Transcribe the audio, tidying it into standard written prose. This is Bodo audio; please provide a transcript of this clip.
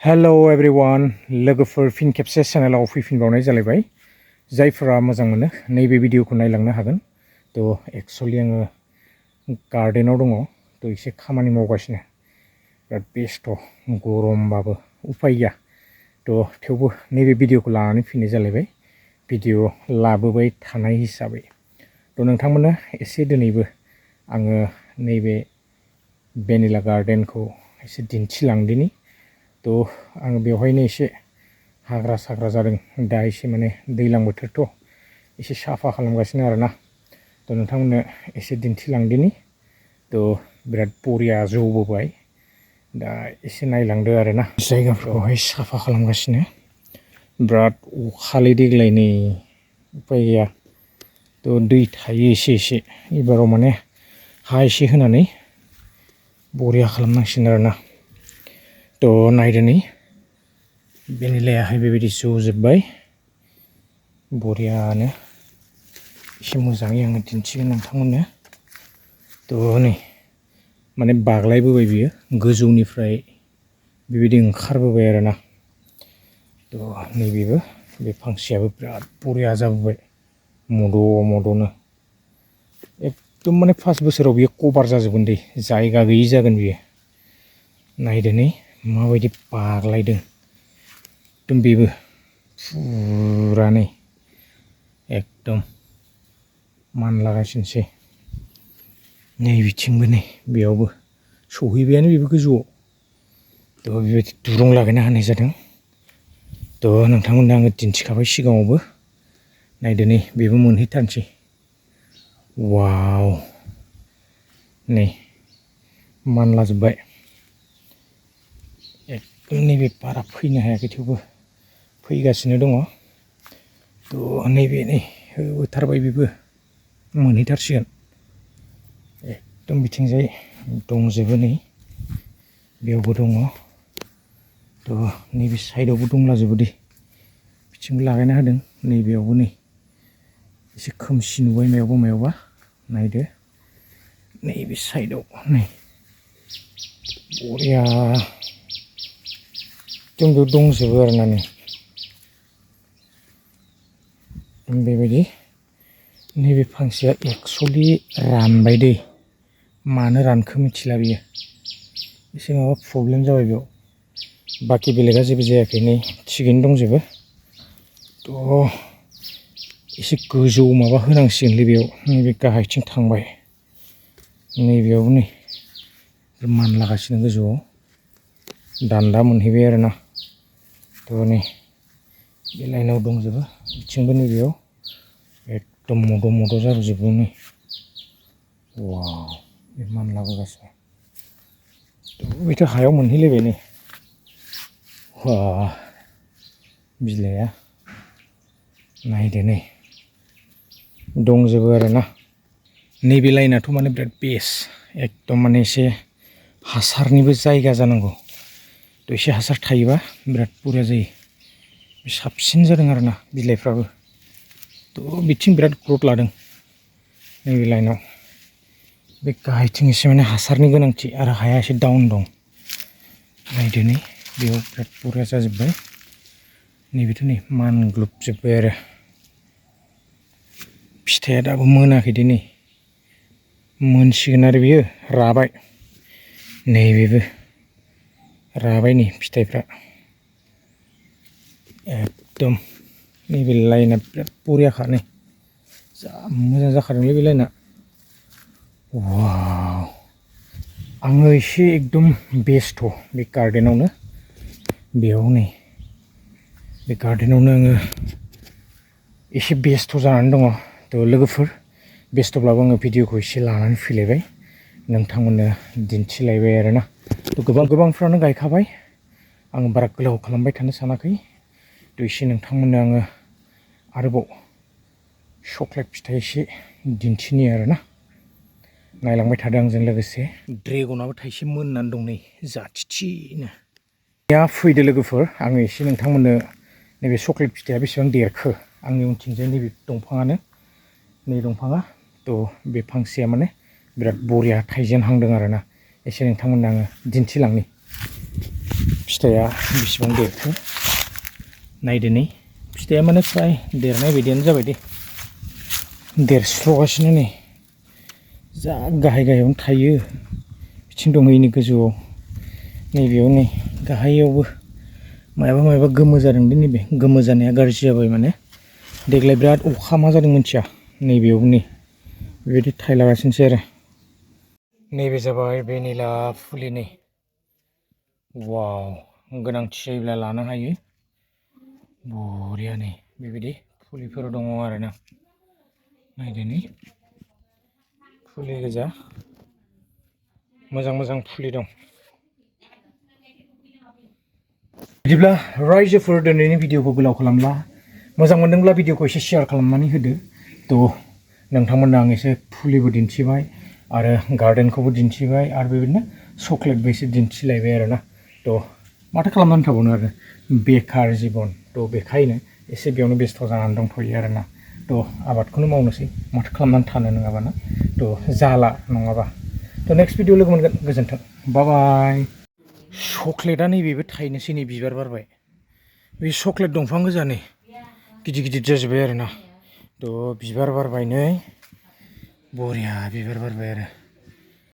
हेलो एवरीवन लोगोफोर फिन खेबसे चेनेलाव फैफिनबावनाय जालायबाय जायफोरा मोजां मोनो नैबे भिडिअखौ नायलांनो हागोन थ' एक्चुअली आङो गार्डेनाव दङ थ' एसे खामानि मावगासिनो बिराद बेस्थ' गरमबाबो उफाय गैया थ' थेवबो नैबे भिडिअखौ लानानै फैनाय जालायबाय भिडिअ लाबोबाय थानाय हिसाबै थ' नोंथांमोननो एसे दिनैबो आङो नैबे भेनिला गार्डेनखौ एसे दिन्थिलांदिनि थ' आङो बेवहायनो एसे हाग्रा साग्रा जादों दा एसे माने दैज्लां बोथोरथ' एसे साफा खालामगासिनो आरोना थ' नोंथांमोननो एसे दिन्थिलांदिनि थ' बिराद बरिया जौबोबाय दा एसे नायलांदो आरोना जायगाफोरखौहाय साफा खालामगासिनो बिराद अखालै देग्लाय नै उफाय गैया थ' दै थायो एसे एसे एबाराव माने हा एसे होनानै बरिया खालामनांसिगोन आरोना थ' नायदो नै भेनिलायाहाय बेबायदि जौजोब्बाय बरियानो एसे मोजाङै आङो दिन्थिगोन नोंथांमोननो थ' नै माने बाग्लायबोबाय बियो गोजौनिफ्राय बेबायदि ओंखारबोबाय आरोना थ' नैबेबो बे फांसेयाबो बिराद बरिया जाबोबाय मद'नो एकदम माने फार्स्ट बोसोराव बियो कभार जाजोबगोन दै जायगा गैयि जागोन बियो नायदो नै माबायदि बाग्लायदों एकदम बेबो फुरानै एकदम मानलागासिनोसै नै बिथिंबो नै बेयावबो सहैबायानो बेबो गोजौआव थ' बेबायदि दुरुं लागायना होनाय जादों थ' नोंथांमोननो आङो दिन्थिखाबाय सिगाङावबो नायदो नै बेबो मोनहैथारनोसै वाव नै मानलाजोब्बाय एकदम नैबे बारा फैनो हायाखै थेवबो फैगासिनो दङ थ' नैबे नै होथारबाय बेबो मोनहैथारसिगोन एकदम बिथिंजाय दंजोबो नै बेयावबो दङ थ' नैबे साइडआवबो दंलाजोबो दे बिथिंबो लागायना होदों नैबेयावबो नै एसे खोमसि नुबाय मायावबा नायदो नैबे साइडआव नै बरिया एकदम बेयाव दंजोबो आरोना नै बेबायदि नैबे फांसेया एक्सुवेलि रानबाय दै मानो रानखो मिथिला बियो एसे माबा प्रब्लेम जाबाय बेयाव बाखि बेलेगा जेबो जायाखै नै थिगैनो दंजोबो थ' एसे गोजौ माबा होनांसिगोनलै बेयाव नैबे गाहायथिं थांबाय नैबेयावबो नै मानलागासिनो गोजौआव दान्दा मोनहैबाय आरोना थ' नै बे लाइनाव दंजोबो बिथिंबो नैबेयाव एकदम मद' जाबोजोबो नै वाव बे मानलाबोगासिनो बेथ' हायाव मोनहैलायबाय नै वाह बिलाइआ नायदो नै दंजोबो आरोना नैबे लाइनाथ' माने बिराद बेस्ट एकदम माने एसे हासारनिबो जायगा जानांगौ थ' एसे हासार थायोबा बिराद बरिया जायो साबसिन जादों आरोना बिलाइफ्राबो थ' बिथिं बिराद ग्रथ लादों नैबे लाइनाव बे गाहायथिं एसे माने हासारनि गोनांथि आरो हाया एसे डाउन दं नायदो नै बेयाव बिराद बरिया जाजोब्बाय नैबेथ' नै मानग्लोबजोब्बाय आरो फिथाइया दाबो मोनाखै दे नै मोनसिगोन आरो बियो राबाय नैबेबो राबाय नै फिथाइफ्रा एकदम नैबे लाइना बिराद बरियाखा नै जा मोजां जाखादोंलै बे लाइना वाव आङो एसे एकदम बेस्थ' बे गार्डेनावनो बेयाव नै बे गार्डेनावनो आङो एसे बेस्थ' जानानै दङ थ' लोगोफोर बेस्थ'ब्लाबो आङो भिडिअखौ एसे लानानै फैलायबाय नोंथांमोननो दिन्थिलायबाय आरोना थ' गोबांफ्रानो गायखाबाय आं बारा गोलाव खालामबाय थानो सानाखै थ' एसे नोंथांमोननो आङो आरोबाव चक्लेट फिथाइ एसे दिन्थिनि आरोना नायलांबाय थादों आंजों लोगोसे ड्रेगनाबो थाइसे मोननानै दं नै जाथिनो या फैदो लोगोफोर आङो एसे नोंथांमोननो नैबे चक्लेट फिथाइया बेसेबां देरखो आंनि उनथिंजाय नैबे दंफाङानो नै दंफाङा थ' बे फांसेया माने बिराद बरिया थाइजेनहांदों आरोना एसे नोंथांमोननो आङो दिन्थिलांनि फिथाइया बेसेबां देरखो नायदो नै फिथाइया माने फ्राय देरनाय बायदियानो जाबाय दे देरस्र'गासिनो नै जा गाहाय गाहायावनो थायो बिथिं दङ इनि गोजौआव नैबेयाव नै गाहायावबो मायाबा गोमो जादों दे नैबे गोमो जानाया गाज्रि जाबाय माने देग्लाय बिराद अखा मा जादों मिथिया नैबेयाव नै बेबायदि थायलागासिनोसै आरो नैबे जाबाय भेनिला फुलि नै वाव गोनांथि जायोब्ला लानो हायो बरिया नै बेबायदि फुलिफोर दङ आरोना नायदो नै फुलि गोजा मोजां फुलि दं बिदिब्ला रायजोफोर दिनैनि भिडिअखौ गोलाव खालामला मोजां मोनदोंब्ला भिडिअखौ एसे शेयार खालामनानै होदो थ' नोंथांमोननो आं एसे फुलिबो दिन्थिबाय आरो गार्डेनखौबो दिन्थिबाय आरो बेबायदिनो चक्लेटबो एसे दिन्थिलायबाय आरोना थ' माथो खालामनानै थाबावनो आरो बेखार जिबन थ' बेखायनो एसे बेयावनो बेस्थ' जानानै दंथ'यो आरोना थ' आबादखौनो मावनोसै माथो खालामनानै थानो नङाबा ना थ' जाला नङाबा थ' नेक्स्ट भिडिअ लोगो मोनगोन गोजोन्थों बाय चक्लेटआ नैबेबो थायनोसै नै बिबार बारबाय बे चक्लेट दंफां गोजा नै गिदिर जाजोब्बाय आरोना थ' बिबार बारबाय नै बरिया बिबार बारबाय आरो